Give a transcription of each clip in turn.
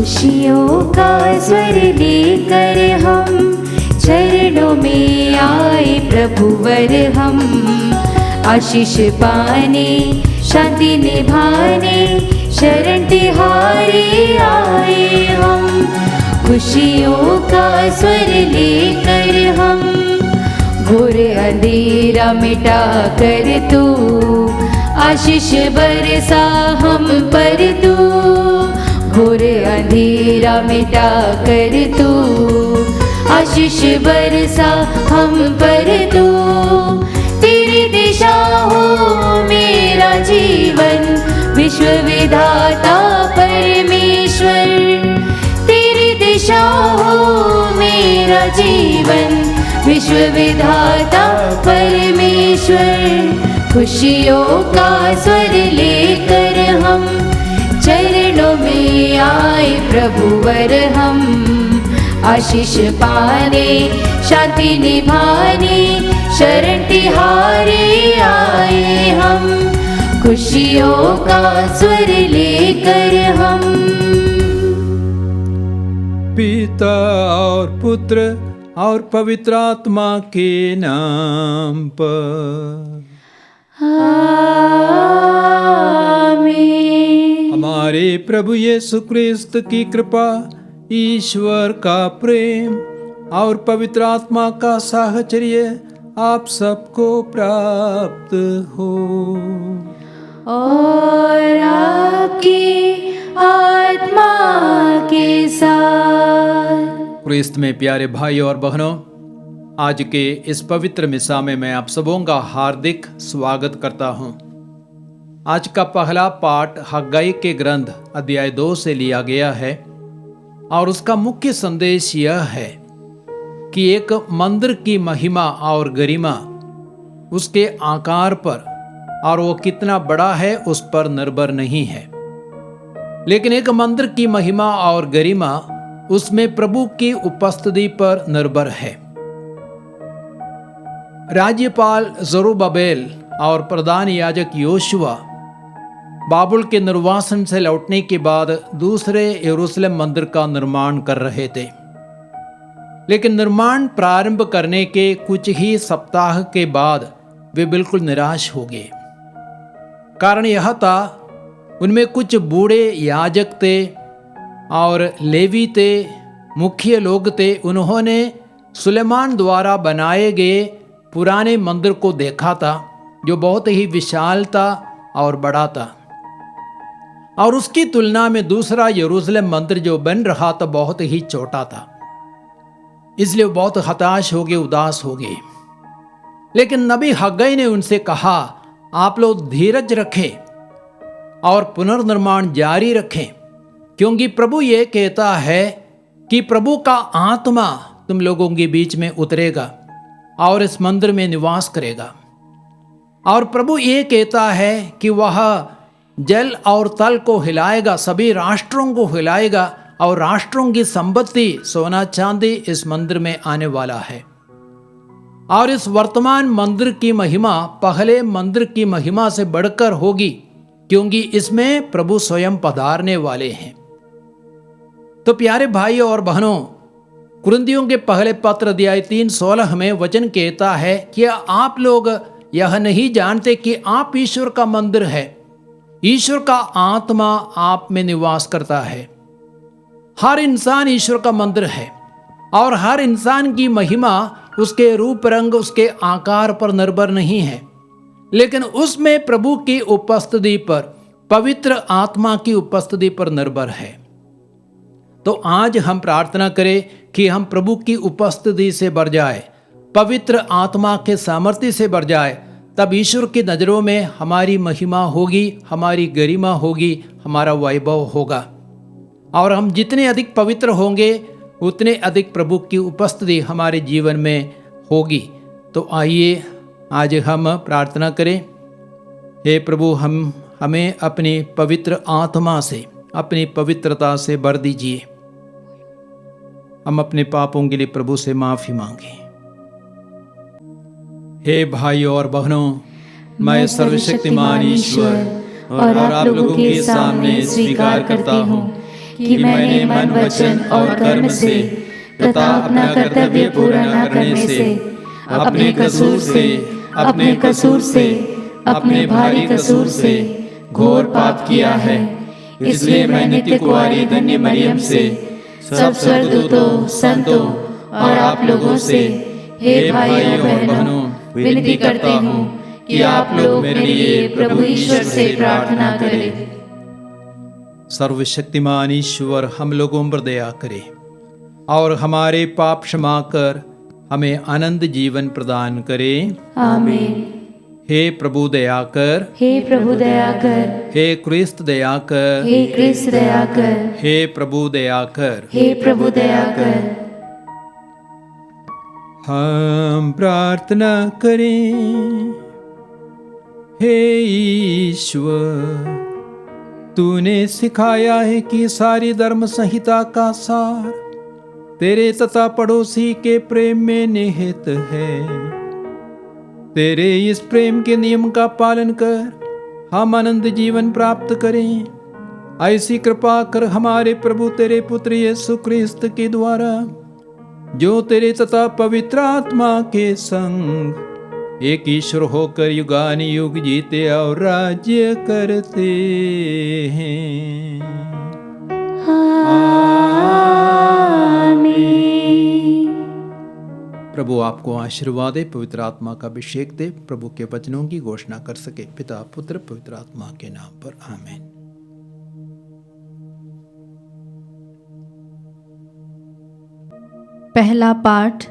खुशियों का स्वर लेकर हम चरणों में आए प्रभुवर हम। आशीष पाने शांति निभाने शरण तिहारे आए हम। खुशियों का स्वर लेकर हम घोर अंधेरा मिटा कर तू आशीष बरसा हम पर तू। घोर अंधेरा मिटा कर तू आशीष बरसा हम पर तू। तेरी दिशा हो मेरा जीवन विश्व विधाता परमेश्वर। तेरी दिशा हो मेरा जीवन विश्व विधाता परमेश्वर। खुशियों का स्वर लेकर हम चरणों में आए प्रभुवर हम। आशीष पाने शांति निभाने शरण तिहारे आए हम। खुशियों का स्वर लेकर हम। पिता और पुत्र और पवित्र आत्मा के नाम पर आमीन। हमारे प्रभु यीशु क्रिस्त की कृपा, ईश्वर का प्रेम और पवित्र आत्मा का साहचर्य आप सबको प्राप्त हो और आपकी आत्मा के साथ। क्रिस्त में प्यारे भाई और बहनों, आज के इस पवित्र मिसा में मैं आप सबों का हार्दिक स्वागत करता हूं। आज का पहला पाठ हग्गाई के ग्रंथ अध्याय 2 से लिया गया है और उसका मुख्य संदेश यह है कि एक मंदिर की महिमा और गरिमा उसके आकार पर और वो कितना बड़ा है उस पर निर्भर नहीं है, लेकिन एक मंदिर की महिमा और गरिमा उसमें प्रभु की उपस्थिति पर निर्भर है। राज्यपाल जरुब्बाबेल और प्रधान याजक योशुआ बाबुल के निर्वासन से लौटने के बाद दूसरे यरूशलेम मंदिर का निर्माण कर रहे थे, लेकिन निर्माण प्रारंभ करने के कुछ ही सप्ताह के बाद वे बिल्कुल निराश हो गए। कारण यह था, उनमें कुछ बूढ़े याजक थे और लेवी थे, मुख्य लोग थे। उन्होंने सुलेमान द्वारा बनाए गए पुराने मंदिर को देखा था जो बहुत ही विशाल था और बड़ा था, और उसकी तुलना में दूसरा यरूशलेम मंदिर जो बन रहा था बहुत ही छोटा था। इसलिए वो बहुत हताश हो गए, उदास हो गए। लेकिन नबी हग्गाई ने उनसे कहा, आप लोग धीरज रखें और पुनर्निर्माण जारी रखें, क्योंकि प्रभु ये कहता है कि प्रभु का आत्मा तुम लोगों के बीच में उतरेगा और इस मंदिर में निवास करेगा। और प्रभु ये कहता है कि वह जल और तल को हिलाएगा, सभी राष्ट्रों को हिलाएगा, और राष्ट्रों की संपत्ति सोना चांदी इस मंदिर में आने वाला है। और इस वर्तमान मंदिर की महिमा पहले मंदिर की महिमा से बढ़कर होगी, क्योंकि इसमें प्रभु स्वयं पधारने वाले हैं। तो प्यारे भाइयों और बहनों, कुरिन्थियों के पहले पत्र अध्याय 3:16 में वचन कहता है कि आप लोग यह नहीं जानते कि आप ईश्वर का मंदिर है, ईश्वर का आत्मा आप में निवास करता है। हर इंसान ईश्वर का मंदिर है और हर इंसान की महिमा उसके रूप रंग, उसके आकार पर निर्भर नहीं है, लेकिन उसमें प्रभु की उपस्थिति पर, पवित्र आत्मा की उपस्थिति पर निर्भर है। तो आज हम प्रार्थना करें कि हम प्रभु की उपस्थिति से भर जाए, पवित्र आत्मा के सामर्थ्य से भर जाए, तब ईश्वर की नज़रों में हमारी महिमा होगी, हमारी गरिमा होगी, हमारा वैभव होगा। और हम जितने अधिक पवित्र होंगे उतने अधिक प्रभु की उपस्थिति हमारे जीवन में होगी। तो आइए आज हम प्रार्थना करें। हे प्रभु, हमें अपनी पवित्र आत्मा से, अपनी पवित्रता से भर दीजिए। हम अपने पापों के लिए प्रभु से माफ़ी मांगे। हे भाइयों और बहनों, मैं सर्वशक्तिमान ईश्वर और आप लोगों के सामने स्वीकार करता हूँ कि मैंने मन वचन और कर्म से तथा अपना कर्तव्य पूरा न करने से अपने कसूर से अपने भारी कसूर से घोर पाप किया है। इसलिए मैं नित्य कुंवारी धन्य मरियम से सब स्वर्गदूतों, संतों और आप लोगों से, हे भाइयों बहनों, विनती करती हूँ कि आप लोग मेरे लिए प्रभु ईश्वर से प्रार्थना करें। सर्वशक्तिमान ईश्वर हम लोगों पर दया करे और हमारे पाप क्षमा कर हमें आनंद जीवन प्रदान करे। आमीन। हे प्रभु दया कर, हे प्रभु दया कर, हे क्रिस्त दया कर, हे क्रिस्त दया कर, हे प्रभु दया कर। हे प्रभु दया कर। हम प्रार्थना करें। हे ईश्वर, तूने सिखाया है कि सारी धर्म संहिता का सार तेरे तथा पड़ोसी के प्रेम में निहित है। तेरे इस प्रेम के नियम का पालन कर हम आनंद जीवन प्राप्त करें। ऐसी कृपा कर हमारे प्रभु तेरे पुत्र यीशु क्रिस्त के द्वारा, जो तेरे तथा पवित्र आत्मा के संग एक ईश्वर होकर युगानुयुग जीते और राज्य करते हैं। आमीन। प्रभु आपको आशीर्वाद दे, पवित्र आत्मा का अभिषेक दे, प्रभु के वचनों की घोषणा कर सके। पिता पुत्र पवित्र आत्मा के नाम पर आमीन। पहला पाठ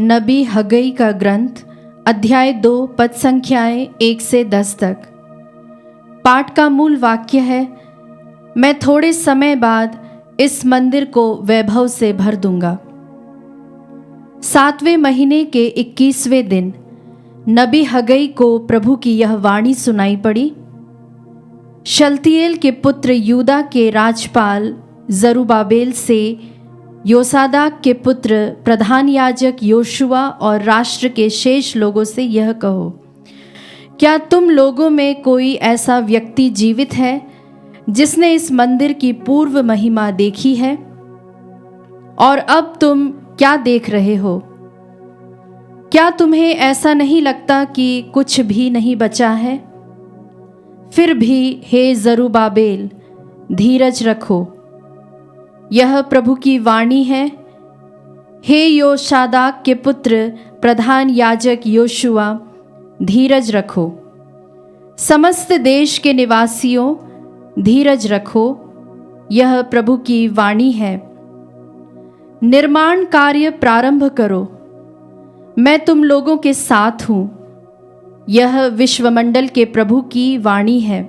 नबी हगई का ग्रंथ, अध्याय 2 पद संख्याएं 1 से 10 तक। पाठ का मूल वाक्य है, मैं थोड़े समय बाद इस मंदिर को वैभव से भर दूंगा। 7वें महीने के 21वें दिन नबी हगई को प्रभु की यह वाणी सुनाई पड़ी। शलतियेल के पुत्र यूदा के राजपाल जरुब्बाबेल से योसादाक के पुत्र प्रधान याजक योशुआ और राष्ट्र के शेष लोगों से यह कहो, क्या तुम लोगों में कोई ऐसा व्यक्ति जीवित है जिसने इस मंदिर की पूर्व महिमा देखी है? और अब तुम क्या देख रहे हो? क्या तुम्हें ऐसा नहीं लगता कि कुछ भी नहीं बचा है? फिर भी हे जरुब्बाबेल, धीरज रखो, यह प्रभु की वाणी है। हे योशादाक के पुत्र प्रधान याजक योशुआ, धीरज रखो। समस्त देश के निवासियों, धीरज रखो, यह प्रभु की वाणी है। निर्माण कार्य प्रारंभ करो, मैं तुम लोगों के साथ हूँ, यह विश्वमंडल के प्रभु की वाणी है।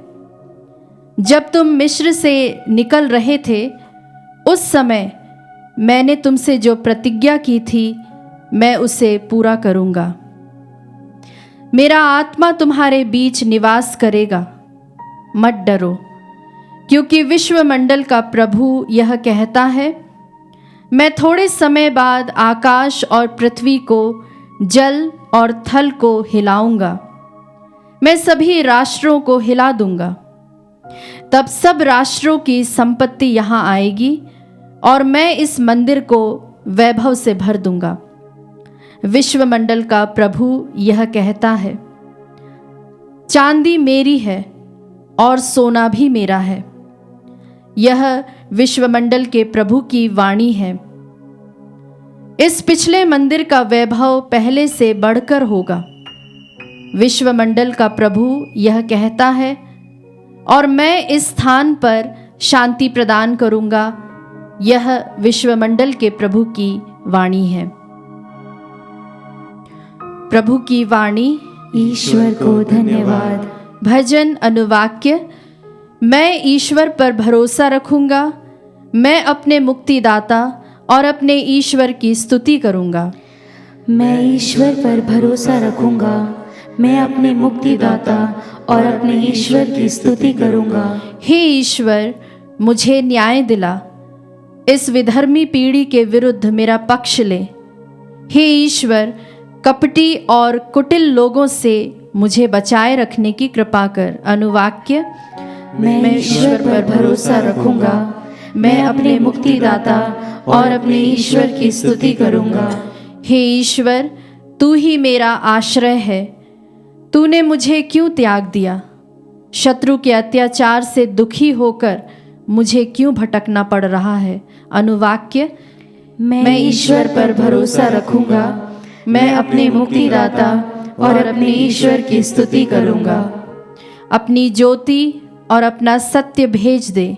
जब तुम मिस्र से निकल रहे थे, उस समय मैंने तुमसे जो प्रतिज्ञा की थी, मैं उसे पूरा करूँगा। मेरा आत्मा तुम्हारे बीच निवास करेगा, मत डरो, क्योंकि विश्वमंडल का प्रभु यह कहता है, मैं थोड़े समय बाद आकाश और पृथ्वी को, जल और थल को हिलाऊंगा। मैं सभी राष्ट्रों को हिला दूंगा। तब सब राष्ट्रों की संपत्ति यहाँ आएगी और मैं इस मंदिर को वैभव से भर दूंगा। विश्वमंडल का प्रभु यह कहता है, चांदी मेरी है और सोना भी मेरा है। यह विश्वमंडल के प्रभु की वाणी है। इस पिछले मंदिर का वैभव पहले से बढ़कर होगा। विश्वमंडल का प्रभु यह कहता है, और मैं इस स्थान पर शांति प्रदान करूंगा। यह विश्वमंडल के प्रभु की वाणी है। प्रभु की वाणी। ईश्वर को धन्यवाद। भजन अनुवाक्य। मैं ईश्वर पर भरोसा रखूंगा, मैं अपने मुक्तिदाता और अपने ईश्वर की स्तुति करूंगा। मैं ईश्वर पर भरोसा रखूंगा, मैं अपने मुक्तिदाता और अपने ईश्वर की स्तुति करूंगा। हे ईश्वर, मुझे न्याय दिला, इस विधर्मी पीढ़ी के विरुद्ध मेरा पक्ष ले। हे ईश्वर, कपटी और कुटिल लोगों से मुझे बचाए रखने की कृपा कर। अनुवाक्य। मैं ईश्वर पर भरोसा रखूंगा, मैं अपने मुक्तिदाता और अपने ईश्वर की स्तुति करूंगा। हे ईश्वर, तू ही मेरा आश्रय है। तूने मुझे क्यों त्याग दिया? शत्रु के अत्याचार से दुखी होकर मुझे क्यों भटकना पड़ रहा है? अनुवाक्य, मैं ईश्वर पर भरोसा रखूंगा। मैं अपने मुक्तिदाता और अपने ईश्वर की स्तुति करूंगा। अपनी ज्योति और अपना सत्य भेज दे।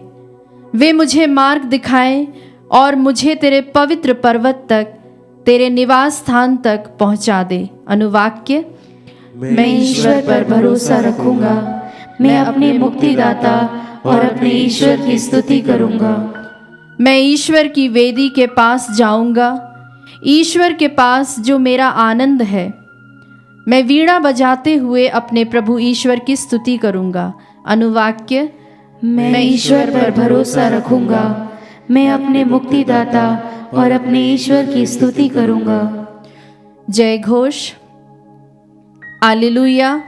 वे मुझे मार्ग दिखाएं और मुझे तेरे पवित्र पर्वत तक, तेरे निवास स्थान तक पहुंचा दे। अनुवाक्य, मैं ईश्वर पर भरोसा रखूंगा। मैं अपने मुक्तिदाता और अपने ईश्वर की स्तुति करूंगा। मैं ईश्वर की वेदी के पास जाऊंगा, ईश्वर के पास जो मेरा आनंद है। मैं वीणा बजाते हुए अपने प्रभु ईश्वर की स्तुति करूंगा। अनुवाक्य, मैं ईश्वर पर भरोसा रखूंगा। मैं अपने मुक्तिदाता और अपने ईश्वर की स्तुति करूंगा। जय घोष। हालेलुया।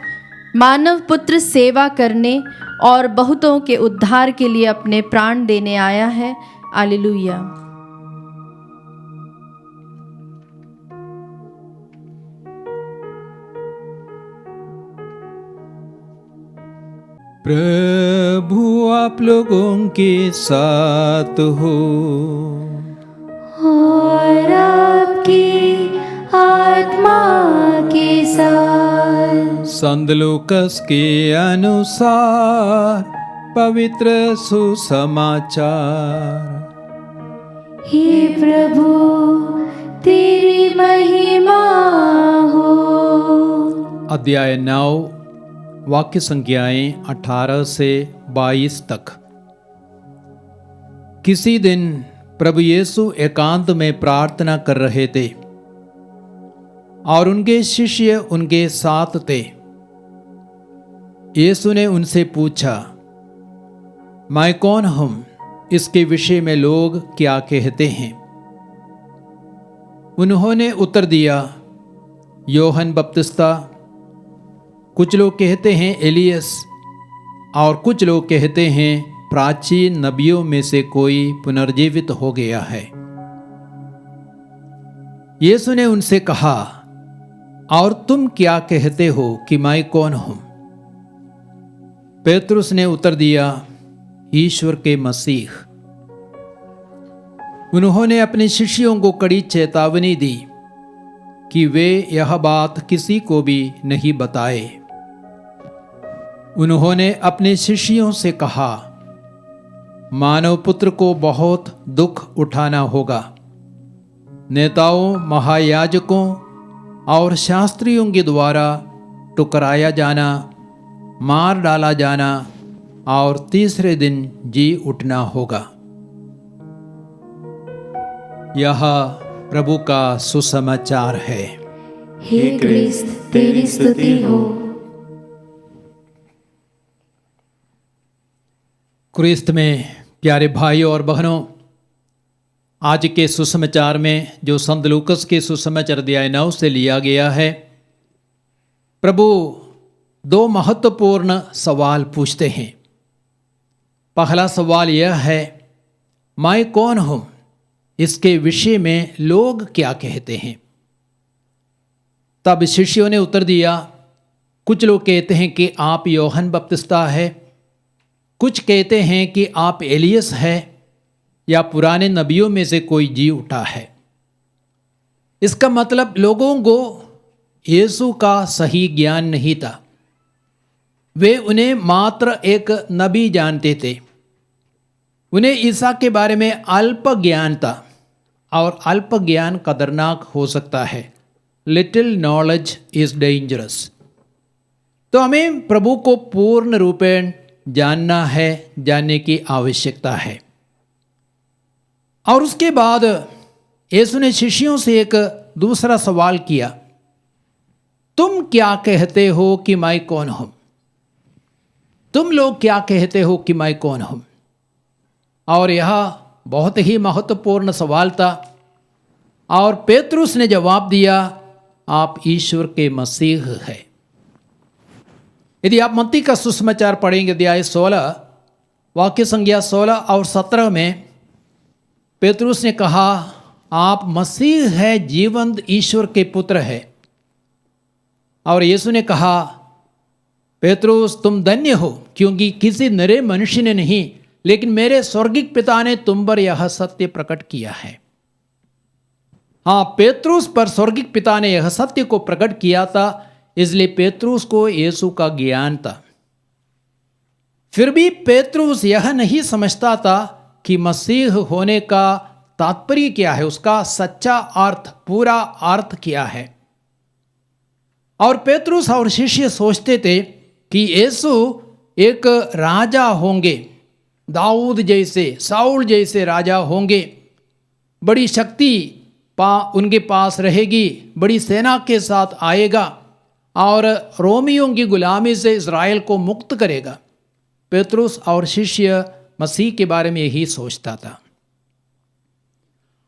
मानव पुत्र सेवा करने और बहुतों के उद्धार के लिए अपने प्राण देने आया है। हालेलुया। प्रभु आप लोगों के साथ हो और आपकी आत्मा के साथ। संत लूकस के अनुसार पवित्र सुसमाचार। हे प्रभु, तेरी महिमा हो। अध्याय 9, वाक्य संख्याएं 18 से 22 तक। किसी दिन प्रभु यीशु एकांत में प्रार्थना कर रहे थे और उनके शिष्य उनके साथ थे। यीशु ने उनसे पूछा, मैं कौन हूं? इसके विषय में लोग क्या कहते हैं? उन्होंने उत्तर दिया, यूहन्ना बपतिस्ता, कुछ लोग कहते हैं एलियस, और कुछ लोग कहते हैं प्राचीन नबियों में से कोई पुनर्जीवित हो गया है। यीशु ने उनसे कहा, और तुम क्या कहते हो कि मैं कौन हूं? पेतरुस ने उत्तर दिया, ईश्वर के मसीह। उन्होंने अपने शिष्यों को कड़ी चेतावनी दी कि वे यह बात किसी को भी नहीं बताए। उन्होंने अपने शिष्यों से कहा, मानव पुत्र को बहुत दुख उठाना होगा। नेताओं, महायाजकों और शास्त्रियों के द्वारा टुकराया जाना, मार डाला जाना और तीसरे दिन जी उठना होगा। यह प्रभु का सुसमाचार है। हे क्रिस्त, तेरी स्तुति हो। क्रिस्त में प्यारे भाइयों और बहनों, आज के सुसमाचार में जो संत लूकस के सुसमाचार अध्याय 9 से लिया गया है, प्रभु दो महत्वपूर्ण सवाल पूछते हैं। पहला सवाल यह है, मैं कौन हूं? इसके विषय में लोग क्या कहते हैं? तब शिष्यों ने उत्तर दिया, कुछ लोग कहते हैं कि आप यूहन्ना बपतिस्ता है, कुछ कहते हैं कि आप एलियस है या पुराने नबियों में से कोई जी उठा है। इसका मतलब लोगों को यीशु का सही ज्ञान नहीं था। वे उन्हें मात्र एक नबी जानते थे। उन्हें ईसा के बारे में अल्प ज्ञान था, और अल्प ज्ञान खतरनाक हो सकता है। Little knowledge is dangerous. तो हमें प्रभु को पूर्ण रूपेण जानना है, जानने की आवश्यकता है। और उसके बाद यीशु ने शिष्यों से एक दूसरा सवाल किया, तुम क्या कहते हो कि मैं कौन हूं? तुम लोग क्या कहते हो कि मैं कौन हूं? और यह बहुत ही महत्वपूर्ण सवाल था। और पेतरुस ने जवाब दिया, आप ईश्वर के मसीह हैं। यदि आप मत्ती का सुसमाचार पढ़ेंगे अध्याय 16, वाक्य संख्या 16 और 17 में पेतरुस ने कहा, आप मसीह है, जीवंत ईश्वर के पुत्र है। और यीशु ने कहा, पेतरुस तुम धन्य हो, क्योंकि किसी नरे मनुष्य ने नहीं, लेकिन मेरे स्वर्गिक पिता ने तुम पर यह सत्य प्रकट किया है। हाँ, पेतरुस पर स्वर्गिक पिता ने यह सत्य को प्रकट किया था, इसलिए पेतरुस को यीशु का ज्ञान था। फिर भी पेतरुस यह नहीं समझता था कि मसीह होने का तात्पर्य क्या है, उसका सच्चा अर्थ, पूरा अर्थ क्या है। और पेतरुस और शिष्य सोचते थे कि यीशु एक राजा होंगे, दाऊद जैसे, साउल जैसे राजा होंगे, बड़ी शक्ति उनके पास रहेगी, बड़ी सेना के साथ आएगा और रोमियों की गुलामी से इज़राइल को मुक्त करेगा। पेतरुस और शिष्य मसीह के बारे में यही सोचता था,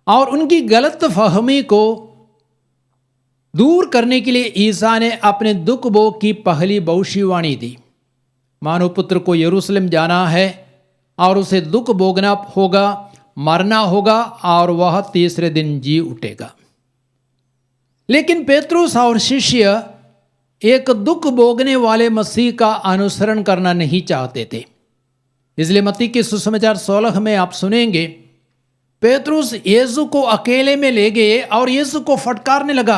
और उनकी गलत फहमी को दूर करने के लिए ईसा ने अपने दुख भोग की पहली भविष्यवाणी दी। मानव पुत्र को यरूशलेम जाना है और उसे दुख भोगना होगा, मरना होगा और वह तीसरे दिन जी उठेगा। लेकिन पेतरुस और शिष्य एक दुख भोगने वाले मसीह का अनुसरण करना नहीं चाहते थे। इसलिए मत्ती के सुसमाचार 16 में आप सुनेंगे, पेतरुस यीशु को अकेले में ले गए और यीशु को फटकारने लगा,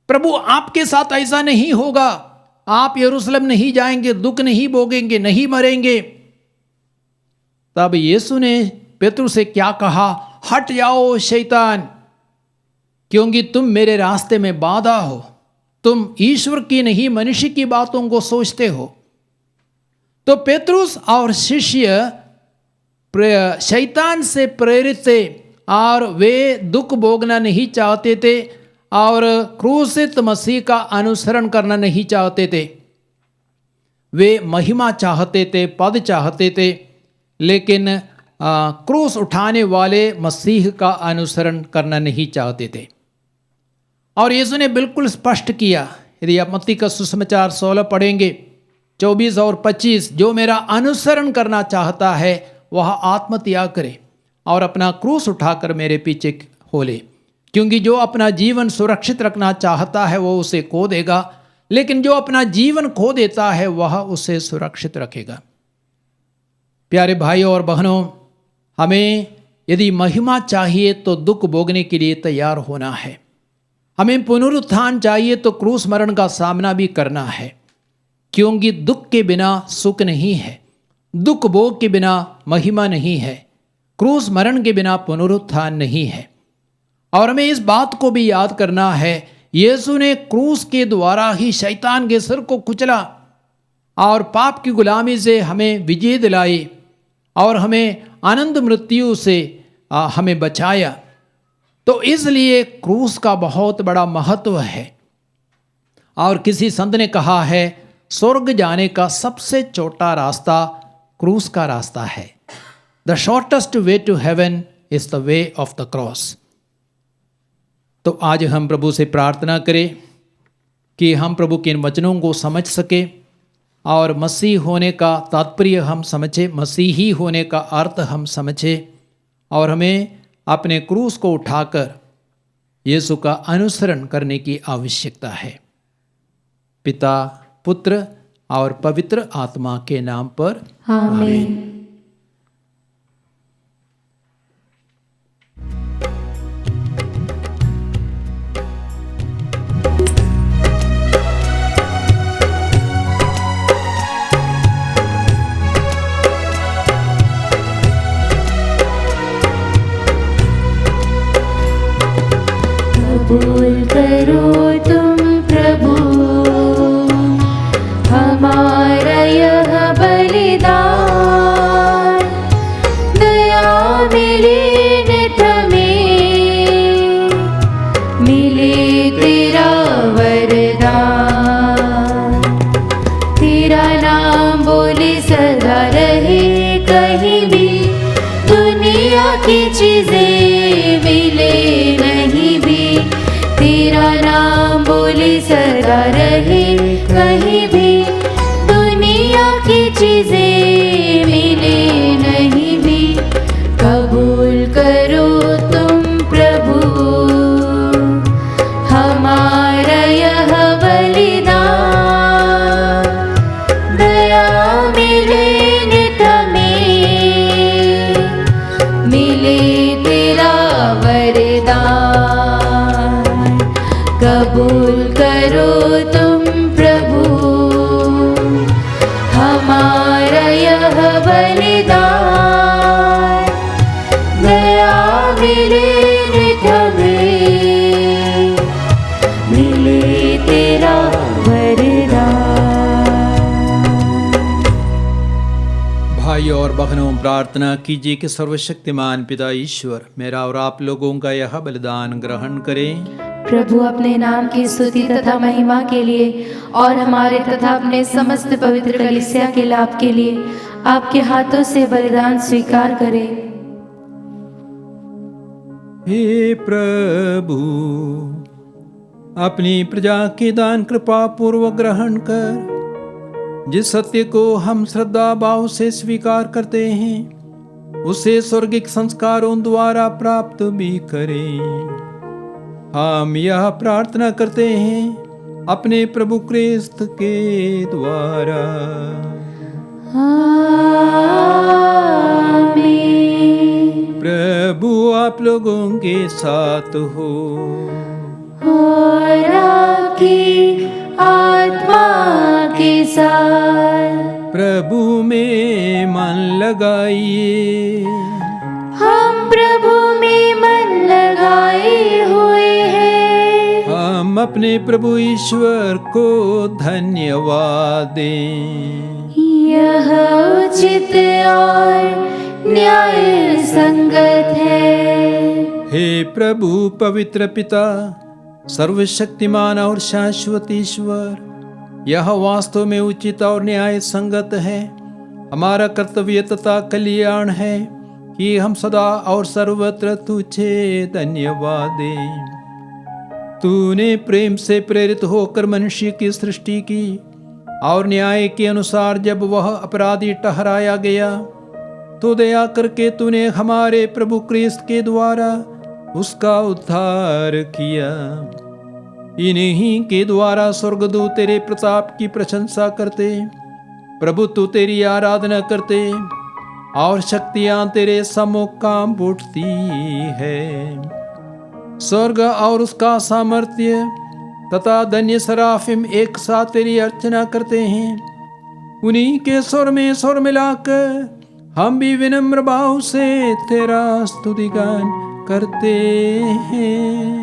प्रभु आपके साथ ऐसा नहीं होगा, आप यरूशलेम नहीं जाएंगे, दुख नहीं भोगेंगे, नहीं मरेंगे। तब यीशु ने पेतरुस से क्या कहा, हट जाओ शैतान, क्योंकि तुम मेरे रास्ते में बाधा हो, तुम ईश्वर की नहीं मनुष्य की बातों को सोचते हो। तो पेतरुस और शिष्य शैतान से प्रेरित थे और वे दुख भोगना नहीं चाहते थे और क्रूसित मसीह का अनुसरण करना नहीं चाहते थे। वे महिमा चाहते थे, पद चाहते थे, लेकिन क्रूस उठाने वाले मसीह का अनुसरण करना नहीं चाहते थे। और यीशु ने बिल्कुल स्पष्ट किया, यदि आप मत्ती का सुसमाचार 16 पढ़ेंगे 24 और 25, जो मेरा अनुसरण करना चाहता है वह आत्मत्याग करे और अपना क्रूस उठाकर मेरे पीछे हो ले, क्योंकि जो अपना जीवन सुरक्षित रखना चाहता है वो उसे खो देगा, लेकिन जो अपना जीवन खो देता है वह उसे सुरक्षित रखेगा। प्यारे भाइयों और बहनों, हमें यदि महिमा चाहिए तो दुख भोगने के लिए तैयार होना है। हमें पुनरुत्थान चाहिए तो क्रूस मरण का सामना भी करना है, क्योंकि दुख के बिना सुख नहीं है, दुख भोग के बिना महिमा नहीं है, क्रूस मरण के बिना पुनरुत्थान नहीं है। और हमें इस बात को भी याद करना है, यीशु ने क्रूस के द्वारा ही शैतान के सिर को कुचला और पाप की गुलामी से हमें विजय दिलाई और हमें अनंत मृत्यु से हमें बचाया। तो इसलिए क्रूस का बहुत बड़ा महत्व है। और किसी संत ने कहा है, स्वर्ग जाने का सबसे छोटा रास्ता क्रूस का रास्ता है। The shortest way to heaven is the way of the cross. तो आज हम प्रभु से प्रार्थना करें कि हम प्रभु के इन वचनों को समझ सके और मसीह होने का तात्पर्य हम समझे, मसीही होने का अर्थ हम समझे, और हमें अपने क्रूस को उठाकर यीशु का अनुसरण करने की आवश्यकता है। पिता, पुत्र और पवित्र आत्मा के नाम पर आमीन। कबूल करो तुम प्रभु हमारा यह बलिदान, दया मिले नित में, मिले तेरा वरदान। तेरा नाम बोले सदा रहे कहीं भी, दुनिया की चीजें मिले नहीं भी। तेरा नाम बोले सदा रहे कहीं भी, दुनिया की चीजें मिले नहीं भी। कबूल करो और बहनों, प्रार्थना कीजिए कि सर्वशक्तिमान पिता ईश्वर मेरा और आप लोगों का यह बलिदान ग्रहण करें। प्रभु अपने नाम की स्तुति तथा महिमा के लिए और हमारे तथा अपने समस्त पवित्र कलीसिया के लाभ के लिए आपके हाथों से बलिदान स्वीकार करें। हे प्रभु, अपनी प्रजा के दान कृपा पूर्वक ग्रहण कर जिस सत्य को हम श्रद्धा भाव से स्वीकार करते हैं उसे स्वर्गिक संस्कारों द्वारा प्राप्त भी करें। हम यह प्रार्थना करते हैं अपने प्रभु क्रिस्त के द्वारा। आमीन। प्रभु आप लोगों के साथ हो और आपकी आत्मा के साथ। प्रभु में मन लगाइए। हम प्रभु में मन लगाए हुए हैं। हम अपने प्रभु ईश्वर को धन्यवाद दें। यह उचित और न्याय संगत है। हे प्रभु पवित्र पिता, सर्वशक्तिमान और शाश्वत ईश्वर, यह वास्तव में उचित और न्याय संगत है, हमारा कर्तव्य तथा कल्याण है कि हम सदा और सर्वत्र तुझे धन्यवाद दें। तूने प्रेम से प्रेरित होकर मनुष्य की सृष्टि की और न्याय के अनुसार जब वह अपराधी ठहराया गया तो दया करके तूने हमारे प्रभु क्रिस्त के द्वारा उसका उद्धार किया। इन्हीं के द्वारा स्वर्गदूत तेरे प्रताप की प्रशंसा करते, प्रभु तू तेरी आराधना करते और शक्तियां तेरे सम्मुख काम उठती है। स्वर्ग और उसका सामर्थ्य तथा धन्य सराफिम एक साथ तेरी अर्चना करते हैं। उन्हीं के स्वर में स्वर मिलाकर हम भी विनम्र भाव से तेरा स्तुतिगान करते हैं।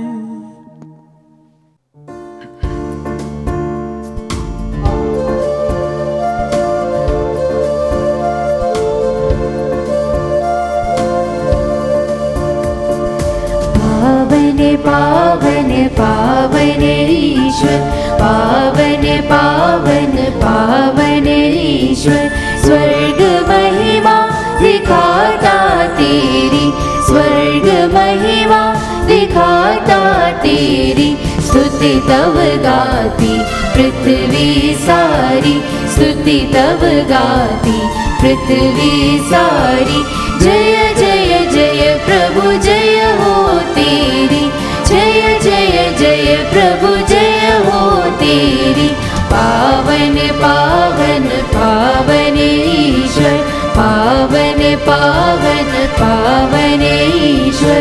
पावन पावन ईश्वर, पावन पावन पावन ईश्वर, स्वर्ग महिमा दिखाता तेरी, स्वर्ग महिमा दिखाता तेरी। स्तुति तब गाती पृथ्वी सारी, स्तुति तब गाती पृथ्वी सारी। जय जय जय प्रभु जय हो तेरी, जय जय जय प्रभु जय हो तेरी। पावन पावन पावन ईश्वर, पावन पावन पावन ईश्वर।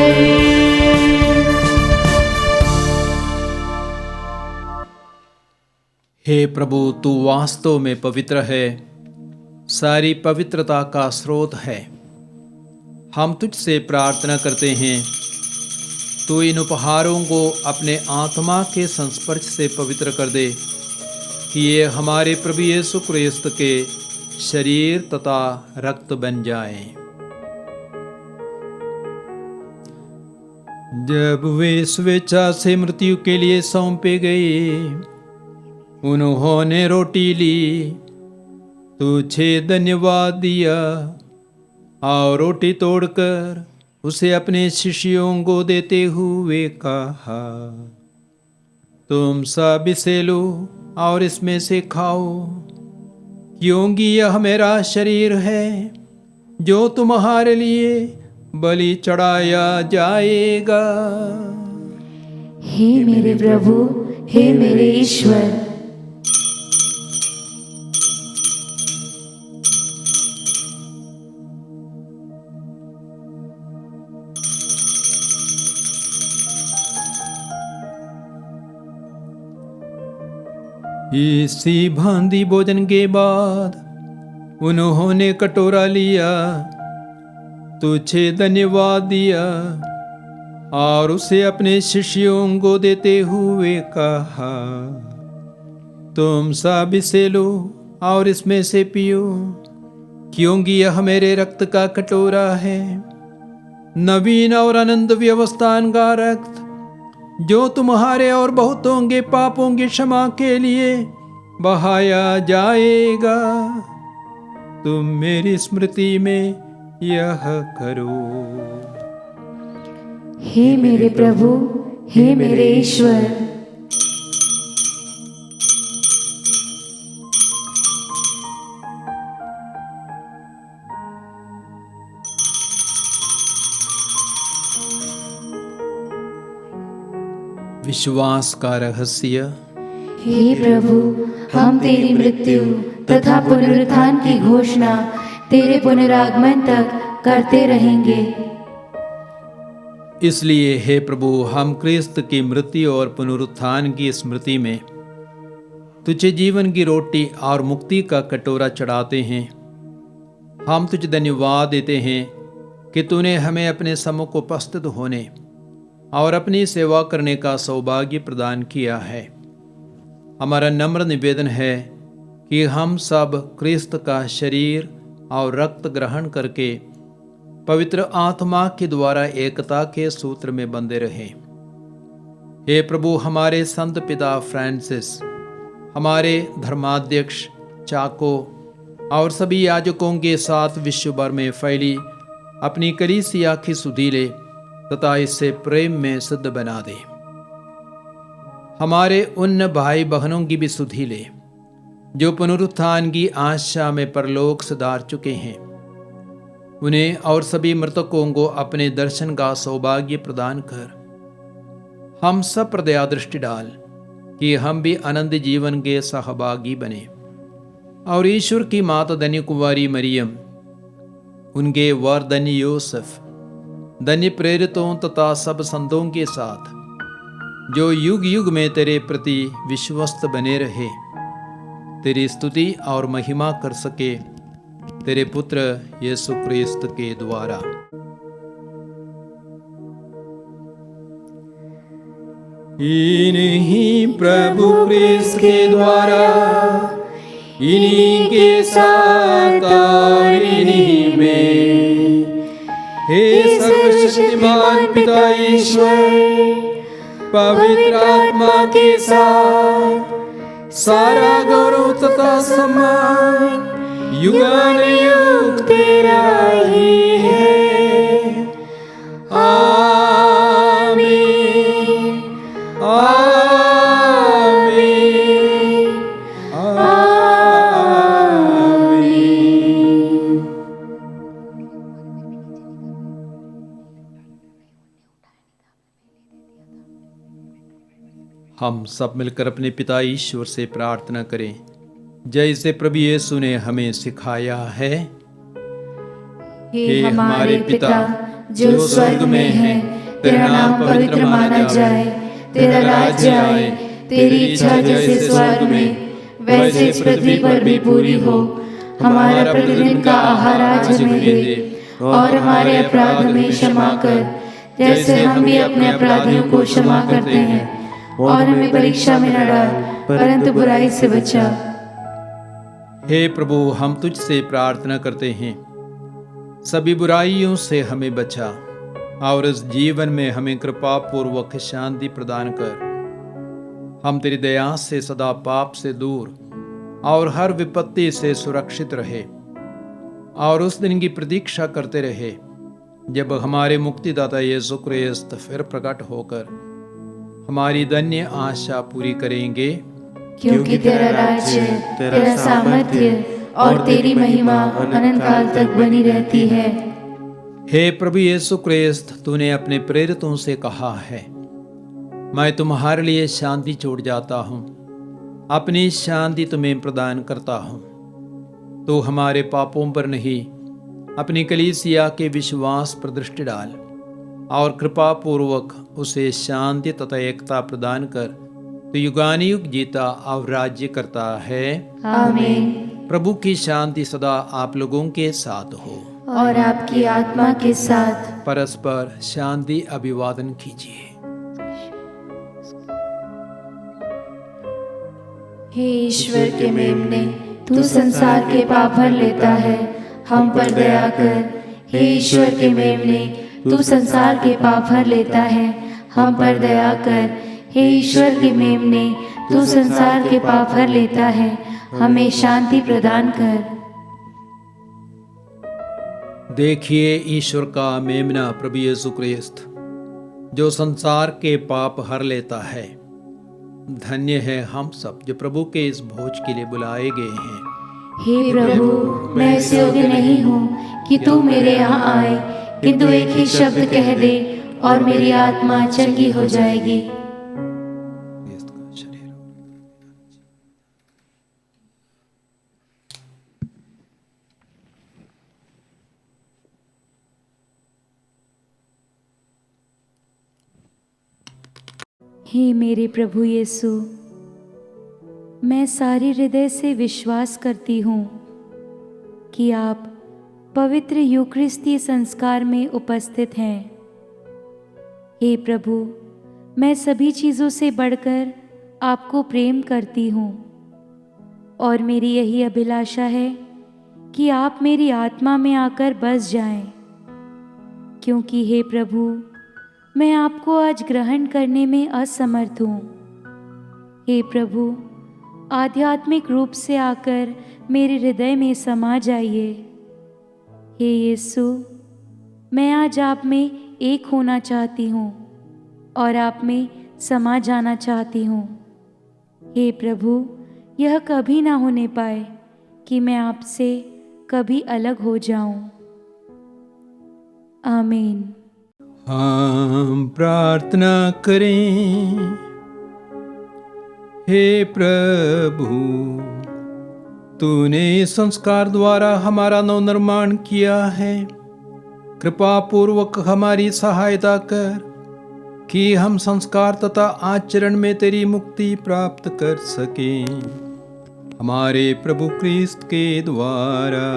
हे प्रभु, तू वास्तव में पवित्र है, सारी पवित्रता का स्रोत है। हम तुझसे प्रार्थना करते हैं, तू इन उपहारों को अपने आत्मा के संस्पर्श से पवित्र कर दे कि ये हमारे प्रभु यीशु क्रिस्त के शरीर तथा रक्त बन जाएं। जब वे स्वेच्छा से मृत्यु के लिए सौंपे गए, उन्होंने रोटी ली, तुझे धन्यवाद दिया और रोटी तोड़कर उसे अपने शिष्यों को देते हुए कहा, तुम सब इसे लो और इसमें से खाओ, क्योंकि यह मेरा शरीर है जो तुम्हारे लिए बलि चढ़ाया जाएगा। हे मेरे प्रभु, हे मेरे ईश्वर। इसी भांति भोजन के बाद उन्होंने कटोरा लिया, तुझे धन्यवाद दिया और उसे अपने शिष्यों को देते हुए कहा, तुम सब इसे लो और इसमें से पियो, क्योंकि यह मेरे रक्त का कटोरा है, नवीन और अनंत व्यवस्थान का रक्त, जो तुम्हारे और बहुतों के पापों की क्षमा के लिए बहाया जाएगा। तुम मेरी स्मृति में यह करो। हे मेरे प्रभु, हे मेरे ईश्वर। विश्वास का रहस्य। हे प्रभु, हम तेरी मृत्यु तथा पुनरुत्थान की घोषणा तेरे पुनरागमन तक करते रहेंगे। इसलिए हे प्रभु, हम क्रिस्त की मृत्यु और पुनरुत्थान की स्मृति में तुझे जीवन की रोटी और मुक्ति का कटोरा चढ़ाते हैं। हम तुझे धन्यवाद देते हैं कि तूने हमें अपने सम्मुख उपस्थित होने और अपनी सेवा करने का सौभाग्य प्रदान किया है। हमारा नम्र निवेदन है कि हम सब क्रिस्त का शरीर और रक्त ग्रहण करके पवित्र आत्मा के द्वारा एकता के सूत्र में बंधे रहें। हे प्रभु, हमारे संत पिता फ्रांसिस, हमारे धर्माध्यक्ष चाको और सभी याजकों के साथ विश्व भर में फैली अपनी कलीसिया की सुधि ले तथा इसे प्रेम में सिद्ध बना दे। हमारे उन भाई बहनों की भी सुधि ले जो पुनरुत्थान की आशा में परलोक सिधार चुके हैं। उन्हें और सभी मृतकों को अपने दर्शन का सौभाग्य प्रदान कर हम सब पर दया दृष्टि डाल कि हम भी अनंत जीवन के सहभागी बने और ईश्वर की माता धन्य कुंवारी मरियम, उनके वर धन्य यूसुफ, धन्य प्रेरितों तथा सब संतों के साथ जो युग युग में तेरे प्रति विश्वस्त बने रहे, तेरी स्तुति और महिमा कर सके तेरे पुत्र यीशु क्रिस्त के द्वारा। इन्हीं प्रभु क्रिस्त के द्वारा, इन्हीं के साथ और इन्हीं में, हे सर्वशक्तिमान पिता ईश्वर, पवित्र आत्मा के साथ सारा गौरव तथा सम्मान युगानुयुग तेरा ही है। आमीन, आमीन, आमीन। हम सब मिलकर अपने पिता ईश्वर से प्रार्थना करें, जैसे प्रभु यीशु ने हमें सिखाया है। हे हमारे पिता जो स्वर्ग में है, तेरा नाम पवित्र माना जाए, तेरा राज्य आए, तेरी इच्छा जैसे स्वर्ग में वैसे इस पृथ्वी पर भी पूरी हो। हमारा प्रतिदिन का आहार आज हमें दे, और हमारे अपराध हमें क्षमा कर, जैसे हम भी अपने अपराधियों को क्षमा करते हैं, और हमें परीक्षा में न डाल, परंतु बुराई से बचा। हे प्रभु, हम तुझसे प्रार्थना करते हैं, सभी बुराइयों से हमें बचा और इस जीवन में हमें कृपा पूर्वक शांति प्रदान कर। हम तेरी दया से सदा पाप से दूर और हर विपत्ति से सुरक्षित रहे और उस दिन की प्रतीक्षा करते रहे जब हमारे मुक्तिदाता यीशु क्रिस्त फिर प्रकट होकर हमारी धन्य आशा पूरी करेंगे। क्योंकि तेरा राज्य, तेरा सामर्थ्य और तेरी महिमा अनंत काल तक बनी रहती है। हे प्रभु यीशु क्रिस्त, तूने अपने प्रेरितों से कहा है, मैं तुम्हारे लिए शांति छोड़ जाता हूँ, अपनी शांति तुम्हें प्रदान करता हूँ। तो हमारे पापों पर नहीं, अपनी कलीसिया के विश्वास पर दृष्टि डाल और कृपा पूर्वक उसे शांति तथा एकता प्रदान कर, तो युगानुयुग जीता और राज्य करता है। आमीन। प्रभु की शांति सदा आप लोगों के साथ हो और आपकी आत्मा के साथ। परस्पर शांति अभिवादन कीजिए। हे ईश्वर के मेमने, तू संसार के पाप भर लेता है, हम पर दया कर। हे ईश्वर के मेमने, तू संसार के पाप हर लेता है, हम पर दया कर। हे ईश्वर के मेमने, तू संसार के पाप हर लेता है, हमें शांति प्रदान कर। देखिए ईश्वर का मेमना प्रभु यीशु ख्रिस्त, जो संसार के पाप हर लेता है। धन्य है हम सब जो प्रभु के इस भोज के लिए बुलाए गए हैं। हे प्रभु, मैं इस योग्य नहीं हूँ कि तू मेरे यहाँ आए, किंतु एक ही शब्द कह दे और मेरी आत्मा चंगी हो जाएगी। हे मेरे प्रभु यीशु, मैं सारे हृदय से विश्वास करती हूँ कि आप पवित्र यूकरिस्ती संस्कार में उपस्थित हैं। हे प्रभु, मैं सभी चीज़ों से बढ़कर आपको प्रेम करती हूँ और मेरी यही अभिलाषा है कि आप मेरी आत्मा में आकर बस जाएं, क्योंकि हे प्रभु, मैं आपको आज ग्रहण करने में असमर्थ हूँ। हे प्रभु, आध्यात्मिक रूप से आकर मेरे हृदय में समा जाइए। हे यीशु, मैं आज आप में एक होना चाहती हूँ और आप में समा जाना चाहती हूँ। हे प्रभु, यह कभी ना होने पाए कि मैं आपसे कभी अलग हो जाऊं। आमीन। हम प्रार्थना करें। हे प्रभु, तूने इस संस्कार द्वारा हमारा नवनिर्माण किया है। कृपा पूर्वक हमारी सहायता कर कि हम संस्कार तथा आचरण में तेरी मुक्ति प्राप्त कर सकें, हमारे प्रभु क्रिस्त के द्वारा।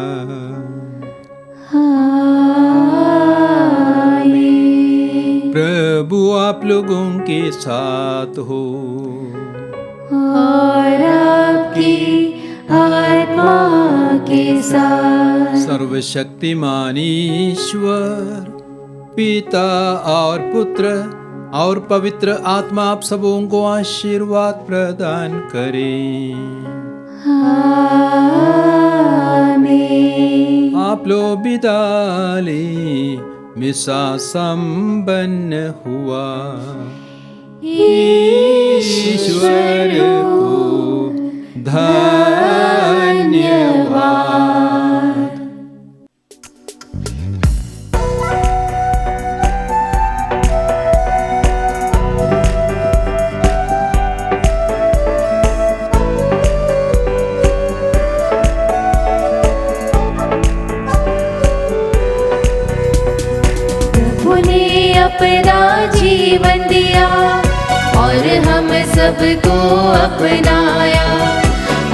प्रभु आप लोगों के साथ हो और आपकी आत्मा के साथ। सर्वशक्तिमान ईश्वर पिता और पुत्र और पवित्र आत्मा आप सबों को आशीर्वाद प्रदान करें। आमीन। आप लोग विदा लें। मिसा संपन्न हुआ। ईश्वर को धन्यवाद। अपना जीवन दिया और हम सबको अपनाया।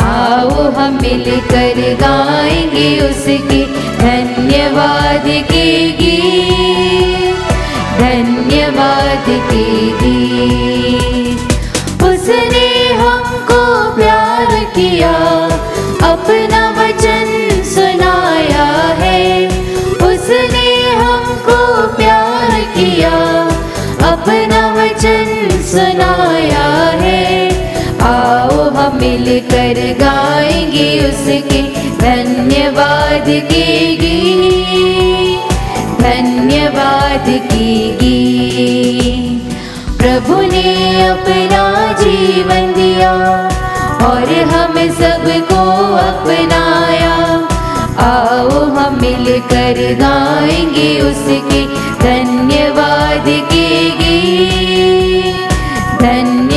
आओ हम मिलकर गाएंगे उसके धन्यवाद के गीत, धन्यवाद के गीत। उसने हमको प्यार किया, अपना वचन सुनाया है। उसने हमको प्यार किया, अपना वचन सुनाया है। आओ हम मिलकर गाएंगे उसके धन्यवाद के गीत, धन्यवाद के गीत। प्रभु ने अपना जीवन दिया और हम सबको अपनाया। आओ हम मिलकर गाएंगे उसके धन्यवाद के गीत, धन्यवाद